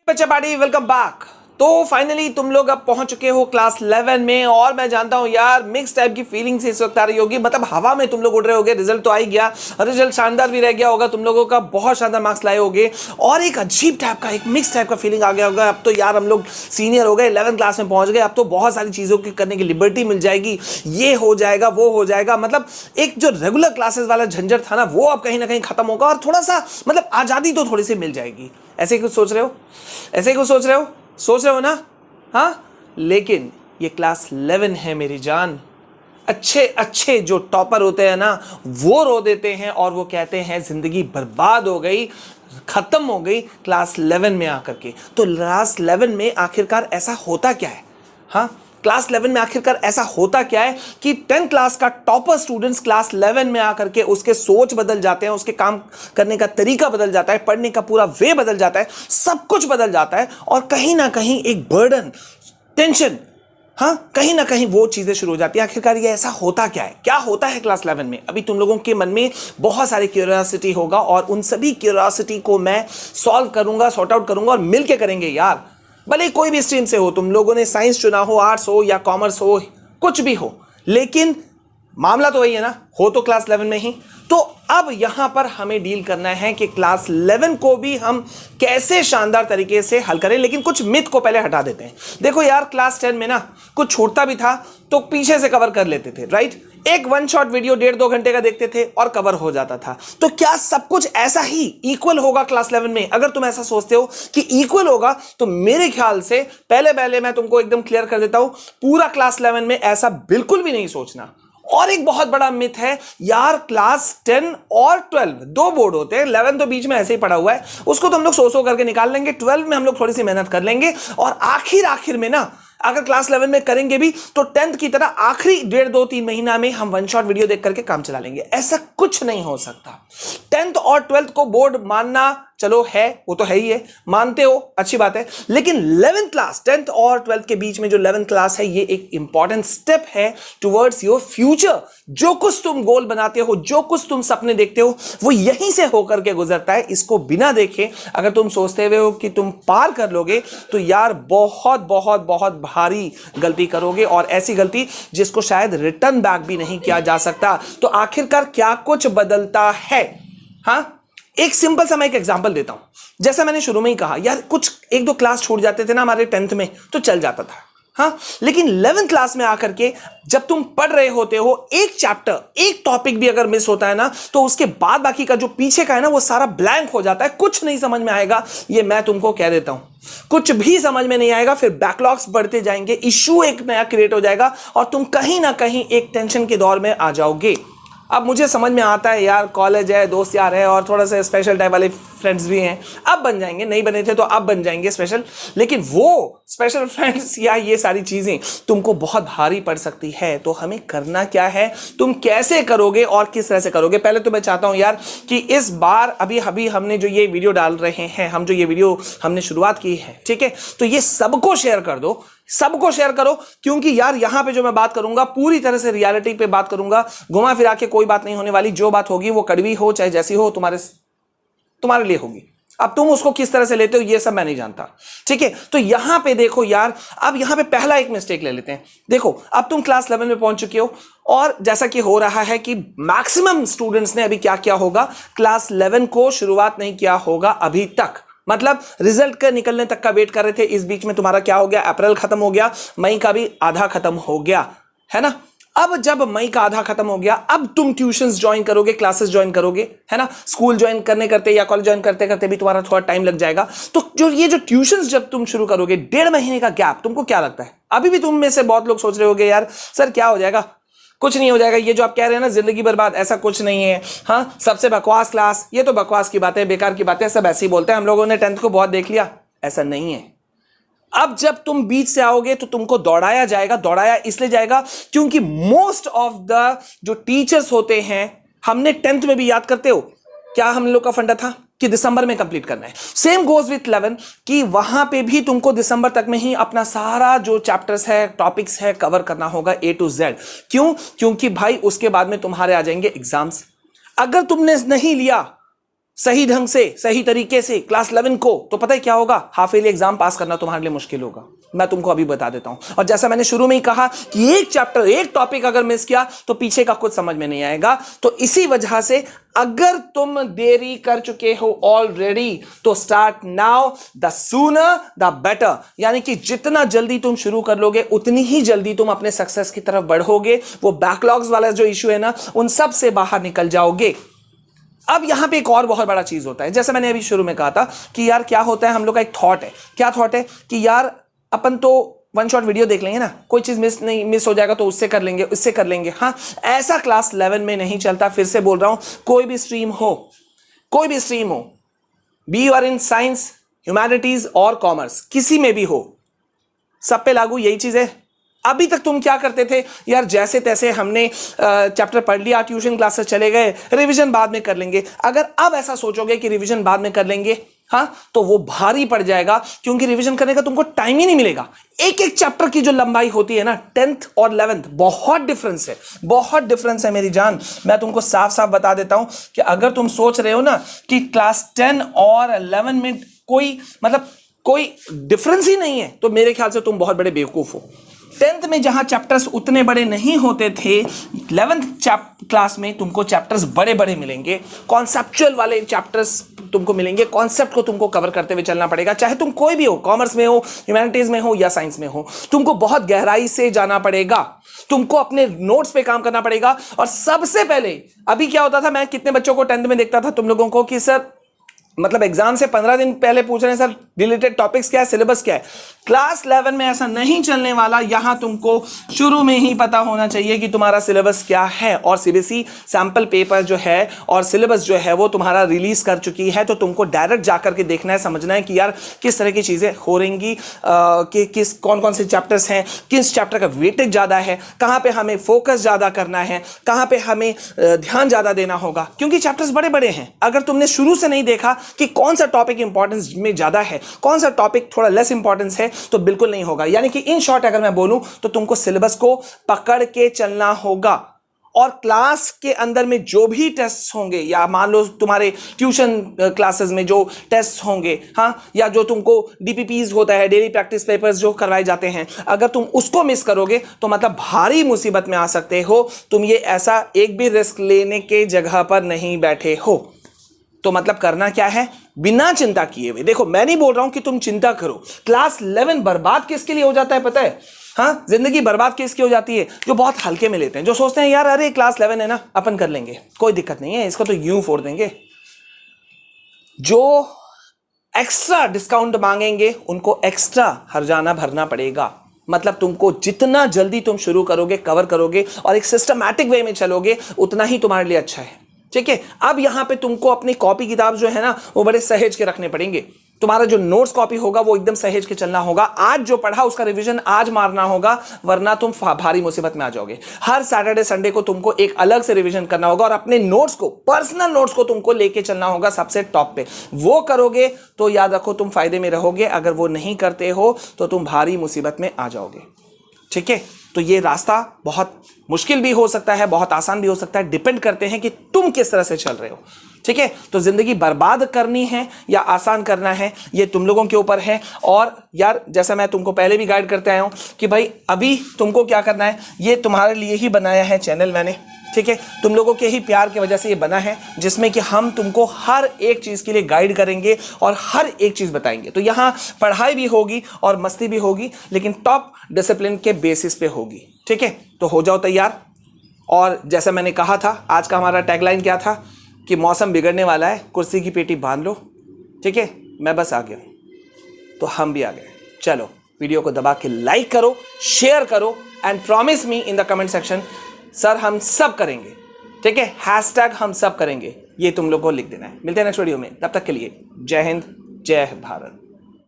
बच्चा party welcome back. तो finally तुम लोग अब पहुंच चुके हो क्लास 11 में और मैं जानता हूं यार मिक्स टाइप की फीलिंग्स इस वक्त आ रही होगी। मतलब हवा में तुम लोग उड़ रहे होगे। रिजल्ट तो आ ही गया, रिजल्ट शानदार भी रह गया होगा, तुम लोगों का बहुत शानदार मार्क्स लाए होगे और एक अजीब टाइप का एक मिक्स टाइप का फीलिंग आ गया होगा। अब तो यार हम लोग सीनियर हो गए, 11 क्लास में पहुंच गए, अब तो बहुत सारी चीज़ों की करने की लिबर्टी मिल जाएगी, ये हो जाएगा वो हो जाएगा। मतलब एक जो रेगुलर क्लासेस वाला झंझट था ना वो अब कहीं ना कहीं खत्म होगा और थोड़ा सा मतलब आज़ादी तो थोड़ी सी मिल जाएगी। ऐसे ही कुछ सोच रहे हो? ऐसे ही कुछ सोच रहे हो ना? हाँ, लेकिन ये क्लास 11 है मेरी जान। अच्छे अच्छे जो टॉपर होते हैं ना वो रो देते हैं और वो कहते हैं जिंदगी बर्बाद हो गई, खत्म हो गई क्लास 11 में आकर के। तो क्लास 11 में आखिरकार ऐसा होता क्या है? हाँ, क्लास 11 में आखिरकार ऐसा होता क्या है कि 10 क्लास का टॉपर स्टूडेंट्स क्लास 11 में आकर के उसके सोच बदल जाते हैं, उसके काम करने का तरीका बदल जाता है, पढ़ने का पूरा वे बदल जाता है, सब कुछ बदल जाता है और कहीं ना कहीं एक बर्डन, टेंशन, हाँ कहीं ना कहीं वो चीजें शुरू हो जाती है। आखिरकार ये ऐसा होता क्या है? क्या होता है क्लास 11 में? अभी तुम लोगों के मन में बहुत सारी क्यूरियोसिटी होगा और उन सभी क्यूरियोसिटी को मैं सॉल्व करूंगा, सॉर्ट आउट करूंगा और मिलके करेंगे यार। भले कोई भी स्ट्रीम से हो, तुम लोगों ने साइंस चुना हो, आर्ट्स हो या कॉमर्स हो, कुछ भी हो, लेकिन मामला तो वही है ना, हो तो क्लास 11 में ही। तो अब यहां पर हमें डील करना है कि क्लास 11 को भी हम कैसे शानदार तरीके से हल करें। लेकिन कुछ मिथ को पहले हटा देते हैं। देखो यार, क्लास 10 में ना कुछ छूटता भी था तो पीछे से कवर कर लेते थे, राइट? एक वन शॉट वीडियो 1.5-2 घंटे का देखते थे और कवर हो जाता था। तो क्या सब कुछ ऐसा ही इक्वल होगा क्लास 11 में? अगर तुम ऐसा सोचते हो कि इक्वल होगा तो मेरे ख्याल से पहले मैं तुमको एकदम क्लियर कर देता हूं, पूरा क्लास 11 में ऐसा बिल्कुल भी नहीं सोचना। और एक बहुत बड़ा मिथ है यार, क्लास 10 और 12 दो बोर्ड होते हैं, 11 तो बीच में ऐसे ही पड़ा हुआ है, उसको तो हम लोग सो करके निकाल लेंगे, 12 में हम लोग थोड़ी सी मेहनत कर लेंगे और आखिर में ना अगर क्लास 11 में करेंगे भी तो 10th की तरह आखिरी 1.5-2-3 महीना में हम वन शॉट वीडियो देख करके काम चला लेंगे। ऐसा कुछ नहीं हो सकता। 10th और 12th को बोर्ड मानना चलो है, वो तो है ही है, मानते हो अच्छी बात है, लेकिन 11th क्लास, 10th और 12th के बीच में जो 11th क्लास है ये एक इंपॉर्टेंट स्टेप है टुवर्ड्स योर फ्यूचर। जो कुछ तुम गोल बनाते हो, जो कुछ तुम सपने देखते हो, वो यहीं से होकर के गुजरता है। इसको बिना देखे अगर तुम सोचते हुए हो कि तुम पार कर लोगे तो यार बहुत बहुत बहुत भारी गलती करोगे और ऐसी गलती जिसको शायद रिटर्न बैक भी नहीं किया जा सकता। तो आखिरकार क्या कुछ बदलता है? हाँ, एक सिंपल सा मैं एक एग्जांपल देता हूं। जैसा मैंने शुरू में ही कहा यार, कुछ 1-2 क्लास छूट जाते थे ना हमारे 10th में तो चल जाता था, हाँ, लेकिन 11th क्लास में आकर के जब तुम पढ़ रहे होते हो, एक चैप्टर, एक टॉपिक भी अगर मिस होता है ना तो उसके बाद बाकी का जो पीछे का है ना वो सारा ब्लैंक हो जाता है, कुछ नहीं समझ में आएगा। ये मैं तुमको कह देता हूं, कुछ भी समझ में नहीं आएगा। फिर बैकलॉग्स बढ़ते जाएंगे, इश्यू एक नया क्रिएट हो जाएगा और तुम कहीं ना कहीं एक टेंशन के दौर में आ जाओगे। अब मुझे समझ में आता है यार, कॉलेज है, दोस्त यार है और थोड़ा सा स्पेशल टाइप वाले फ्रेंड्स भी हैं, अब बन जाएंगे, नहीं बने थे तो अब बन जाएंगे स्पेशल, लेकिन वो स्पेशल फ्रेंड्स या ये सारी चीजें तुमको बहुत भारी पड़ सकती है। तो हमें करना क्या है, तुम कैसे करोगे और किस तरह से करोगे? पहले तो मैं चाहता हूं यार कि इस बार अभी अभी हमने जो ये वीडियो डाल रहे हैं, हम जो ये वीडियो हमने शुरुआत की है, ठीक है, तो ये सबको शेयर कर दो, सबको शेयर करो, क्योंकि यार यहां पे जो मैं बात करूंगा पूरी तरह से रियलिटी पे बात करूंगा, घुमा फिरा के कोई बात नहीं होने वाली। जो बात होगी वो कड़वी हो चाहे जैसी हो, तुम्हारे लिए होगी। अब तुम उसको किस तरह से लेते हो ये सब मैं नहीं जानता, ठीक है? तो यहां पे देखो यार, अब यहां पे पहला एक मिस्टेक ले लेते हैं। देखो, अब तुम क्लास 11 में पहुंच चुके हो और जैसा कि हो रहा है कि मैक्सिमम स्टूडेंट्स ने अभी क्या किया होगा, क्लास 11 को शुरुआत नहीं किया होगा अभी तक। मतलब रिजल्ट के निकलने तक का वेट कर रहे थे। इस बीच में तुम्हारा क्या हो गया, अप्रैल खत्म हो गया, मई का भी आधा खत्म हो गया, है ना? अब जब मई का आधा खत्म हो गया, अब तुम ट्यूशंस ज्वाइन करोगे, क्लासेस ज्वाइन करोगे, है ना? स्कूल ज्वाइन करते या कॉलेज ज्वाइन करते करते भी तुम्हारा थोड़ा टाइम लग जाएगा। तो जो ये जो ट्यूशंस जब तुम शुरू करोगे, 1.5 महीने का गैप, तुमको क्या लगता है? अभी भी तुम में से बहुत लोग सोच रहे होगे यार सर क्या हो जाएगा, कुछ नहीं हो जाएगा, ये जो आप कह रहे हैं ना जिंदगी बर्बाद, ऐसा कुछ नहीं है। हाँ, सबसे बकवास क्लास, ये तो बकवास की बातें, बेकार की बातें, सब ऐसे ही बोलते हैं, हम लोगों ने 10th को बहुत देख लिया। ऐसा नहीं है। अब जब तुम बीच से आओगे तो तुमको दौड़ाया जाएगा। दौड़ाया इसलिए जाएगा क्योंकि मोस्ट ऑफ द जो टीचर्स होते हैं, हमने 10th में भी याद करते हो क्या हम लोग का फंडा था कि दिसंबर में कंप्लीट करना है। सेम गोज विथ 11 कि वहां पे भी तुमको दिसंबर तक में ही अपना सारा जो चैप्टर्स है, टॉपिक्स है, कवर करना होगा A to Z। क्योंकि भाई उसके बाद में तुम्हारे आ जाएंगे एग्जाम्स। अगर तुमने नहीं लिया सही ढंग से, सही तरीके से क्लास 11 को, तो पता है क्या होगा, हाफ ईयरली एग्जाम पास करना तुम्हारे लिए मुश्किल होगा। मैं तुमको अभी बता देता हूं। और जैसा मैंने शुरू में ही कहा कि एक चैप्टर, एक टॉपिक अगर मिस किया तो पीछे का कुछ समझ में नहीं आएगा। तो इसी वजह से अगर तुम देरी कर चुके हो ऑलरेडी तो start now, the sooner the better. यानी कि जितना जल्दी तुम शुरू कर लोगे उतनी ही जल्दी तुम अपने सक्सेस की तरफ बढ़ोगे। वो बैकलॉग्स वाला जो इश्यू है ना, उन सब से बाहर निकल जाओगे। अब यहां पे एक और बहुत बड़ा चीज होता है, जैसे मैंने अभी शुरू में कहा था कि यार क्या होता है, हम लोग का एक थॉट है। क्या थॉट है कि यार अपन तो वन शॉट वीडियो देख लेंगे ना, कोई चीज मिस हो जाएगा तो उससे कर लेंगे, उससे कर लेंगे। हाँ, ऐसा क्लास 11 में नहीं चलता। फिर से बोल रहा हूं, कोई भी स्ट्रीम हो, कोई भी स्ट्रीम हो, be you are in science, humanities और कॉमर्स, किसी में भी हो, सब पे लागू यही चीज है। अभी तक तुम क्या करते थे यार, जैसे तैसे हमने चैप्टर पढ़ लिया, ट्यूशन क्लासेस चले गए, रिवीजन बाद में कर लेंगे। अगर अब ऐसा सोचोगे कि रिवीजन बाद में कर लेंगे, हाँ, तो वो भारी पड़ जाएगा, क्योंकि रिवीजन करने का तुमको टाइम ही नहीं मिलेगा। एक एक चैप्टर की जो लंबाई होती है ना, 10th और 11th, बहुत डिफरेंस है, बहुत डिफरेंस है मेरी जान। मैं तुमको साफ साफ बता देता हूं कि अगर तुम सोच रहे हो ना कि क्लास 10 और 11 में कोई डिफरेंस ही नहीं है, तो मेरे ख्याल से तुम बहुत बड़े बेवकूफ हो। 10th में जहां चैप्टर्स उतने बड़े नहीं होते थे, 11th क्लास में तुमको चैप्टर्स बड़े बड़े मिलेंगे, कॉन्सेप्चुअल वाले चैप्टर्स तुमको मिलेंगे। कॉन्सेप्ट को तुमको कवर करते हुए चलना पड़ेगा, चाहे तुम कोई भी हो, कॉमर्स में हो, ह्यूमैनिटीज में हो या साइंस में हो। तुमको बहुत गहराई से जाना पड़ेगा, तुमको अपने नोट्स पे काम करना पड़ेगा। और सबसे पहले, अभी क्या होता था, मैं कितने बच्चों को 10th में देखता था तुम लोगों को कि सर मतलब एग्जाम से 15 दिन पहले पूछ रहे हैं सर रिलेटेड टॉपिक्स क्या है, सिलेबस क्या है। क्लास 11 में ऐसा नहीं चलने वाला। यहां तुमको शुरू में ही पता होना चाहिए कि तुम्हारा सिलेबस क्या है। और सीबीएसई सैंपल पेपर जो है और सिलेबस जो है वो तुम्हारा रिलीज कर चुकी है, तो तुमको डायरेक्ट जाकर के देखना है, समझना है कि यार किस तरह की चीजें हो रहेंगी, कि किस कौन कौन से चैप्टर्स हैं, किस चैप्टर का वेटेज ज्यादा है, कहां पे हमें फोकस ज्यादा करना है, कहां पे हमें ध्यान ज्यादा देना होगा, क्योंकि चैप्टर्स बड़े बड़े हैं। अगर तुमने शुरू से नहीं देखा कि कौन सा टॉपिक इंपॉर्टेंस में ज्यादा है, कौन सा टॉपिक थोड़ा लेस इंपॉर्टेंस है, तो बिल्कुल नहीं होगा। यानी कि इन शॉर्ट अगर मैं बोलूं तो तुमको सिलेबस को पकड़ के चलना होगा। और क्लास के अंदर में जो भी टेस्ट होंगे, या मान लो तुम्हारे ट्यूशन क्लासेस में जो टेस्ट होंगे, हाँ, या जो तुमको डीपीपीज होता है, डेली प्रैक्टिस पेपर्स जो करवाए जाते हैं, अगर तुम उसको मिस करोगे तो मतलब भारी मुसीबत में आ सकते हो। तुम ये ऐसा एक भी रिस्क लेने के जगह पर नहीं बैठे हो। तो मतलब करना क्या है, बिना चिंता किए हुए। देखो, मैं नहीं बोल रहा हूं कि तुम चिंता करो। क्लास 11 बर्बाद किसके लिए हो जाता है पता है? हाँ, जिंदगी बर्बाद किसकी हो जाती है? जो बहुत हल्के में लेते हैं, जो सोचते हैं यार अरे क्लास 11 है ना, अपन कर लेंगे, कोई दिक्कत नहीं है, इसको तो यूं फोड़ देंगे। जो एक्स्ट्रा डिस्काउंट मांगेंगे उनको एक्स्ट्रा हर्जाना भरना पड़ेगा। मतलब तुमको जितना जल्दी तुम शुरू करोगे, कवर करोगे और एक सिस्टमैटिक वे में चलोगे, उतना ही तुम्हारे लिए अच्छा है। ठीक है, अब यहां पे तुमको अपनी कॉपी किताब जो है ना वो बड़े सहेज के रखने पड़ेंगे। तुम्हारा जो नोट्स कॉपी होगा वो एकदम सहेज के चलना होगा। आज जो पढ़ा उसका रिवीजन आज मारना होगा, वरना तुम भारी मुसीबत में आ जाओगे। हर सैटरडे संडे को तुमको एक अलग से रिवीजन करना होगा और अपने नोट्स को, पर्सनल नोट्स को तुमको लेके चलना होगा सबसे टॉप पे। वो करोगे तो याद रखो तुम फायदे में रहोगे। अगर वो नहीं करते हो तो तुम भारी मुसीबत में आ जाओगे। ठीक है, तो ये रास्ता बहुत मुश्किल भी हो सकता है, बहुत आसान भी हो सकता है, डिपेंड करते हैं कि तुम किस तरह से चल रहे हो। ठीक है, तो जिंदगी बर्बाद करनी है या आसान करना है, ये तुम लोगों के ऊपर है। और यार जैसा मैं तुमको पहले भी गाइड करते आया हूं कि भाई अभी तुमको क्या करना है, ये तुम्हारे लिए ही बनाया है चैनल मैंने। ठीक है, तुम लोगों के ही प्यार की वजह से ये बना है, जिसमें कि हम तुमको हर एक चीज़ के लिए गाइड करेंगे और हर एक चीज़ बताएंगे। तो यहाँ पढ़ाई भी होगी और मस्ती भी होगी, लेकिन टॉप डिसिप्लिन के बेसिस पे होगी। ठीक है, तो हो जाओ तैयार। और जैसा मैंने कहा था, आज का हमारा टैगलाइन क्या था कि मौसम बिगड़ने वाला है, कुर्सी की पेटी बांध लो। ठीक है, मैं बस आ गया तो हम भी आ गए। चलो, वीडियो को दबा के लाइक करो, शेयर करो and promise me in the comment section, sir हम सब करेंगे। ठीक है, हैशटैग हम सब करेंगे, ये तुम लोग को लिख देना है। मिलते हैं नेक्स्ट वीडियो में, तब तक के लिए जय हिंद, जय भारत।